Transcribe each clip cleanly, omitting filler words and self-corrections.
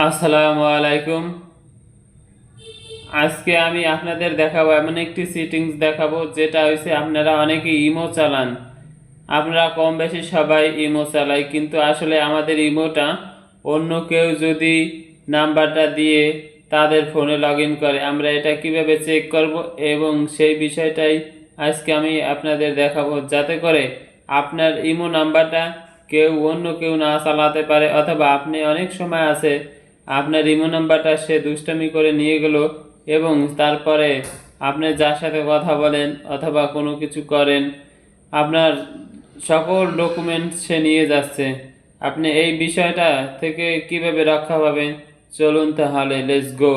আসসালামু আলাইকুম। আজকে আমি আপনাদের দেখাবো এমন একটি সেটিংস দেখাবো যেটা হইছে আপনারা অনেকে ইমো চালান। আপনারা কম বেশি সবাই ইমো চালাই, কিন্তু আসলে আমাদের ইমোটা অন্য কেউ যদি নাম্বারটা দিয়ে তাদের ফোনে লগ ইন করে, আমরা এটা কিভাবে চেক করব এবং সেই বিষয়টাই আজকে আমি আপনাদের দেখাবো, যাতে করে আপনার ইমো নাম্বারটা অন্য কেউ না চালাতে পারে। অথবা আপনি অনেক সময় আছে আপনার ইমো নাম্বারটা সে দুষ্টামি করে নিয়ে গেল এবং তারপরে আপনি যার সাথে কথা বলেন অথবা কোনো কিছু করেন, আপনার সকল ডকুমেন্টস সে নিয়ে যাচ্ছে। আপনি এই বিষয়টা থেকে কিভাবে রক্ষা পাবেন, চলুন তাহলে লেটস গো।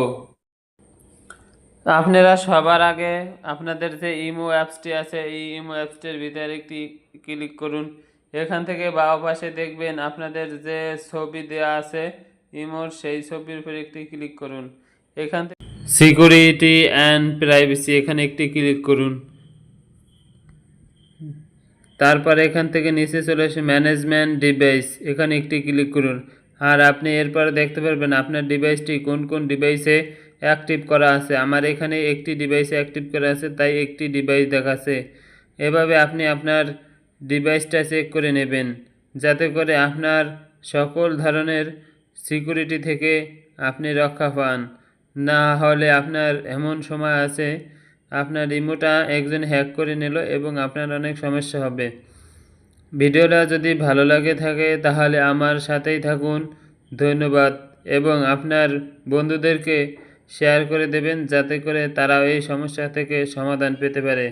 আপনারা সবার আগে আপনাদের যে ইমো অ্যাপসটি আছে, এই ইমো অ্যাপসটির ভিতরে একটি ক্লিক করুন। এখান থেকে বাম পাশে দেখবেন আপনাদের যে ছবি দেওয়া আছে ইমোর, সেই ছবির উপর একটি ক্লিক করুন। এখান থেকে সিকিউরিটি অ্যান্ড প্রাইভেসি এখানে একটি ক্লিক করুন। তারপর এখান থেকে নিচে চলে আসে ম্যানেজমেন্ট ডিভাইস, এখানে একটি ক্লিক করুন। আর আপনি এরপরে দেখতে পারবেন আপনার ডিভাইসটি কোন কোন ডিভাইসে অ্যাক্টিভ করা আছে। আমার এখানে একটি ডিভাইসে অ্যাক্টিভ করা আছে, তাই একটি ডিভাইস দেখাচ্ছে। এভাবে আপনি আপনার ডিভাইসটা চেক করে নেবেন, যাতে করে আপনার সকল ধরনের সিকিউরিটি থেকে আপনি রক্ষা পান। না হলে আপনার এমন সময় আছে আপনার ইমোটা একজন হ্যাক করে নিল এবং আপনার অনেক সমস্যা হবে। ভিডিওটা যদি ভালো লাগে থাকে তাহলে আমার সাথেই থাকুন। ধন্যবাদ। এবং আপনার বন্ধুদেরকে শেয়ার করে দেবেন, যাতে করে তারাও এই সমস্যা থেকে সমাধান পেতে পারে।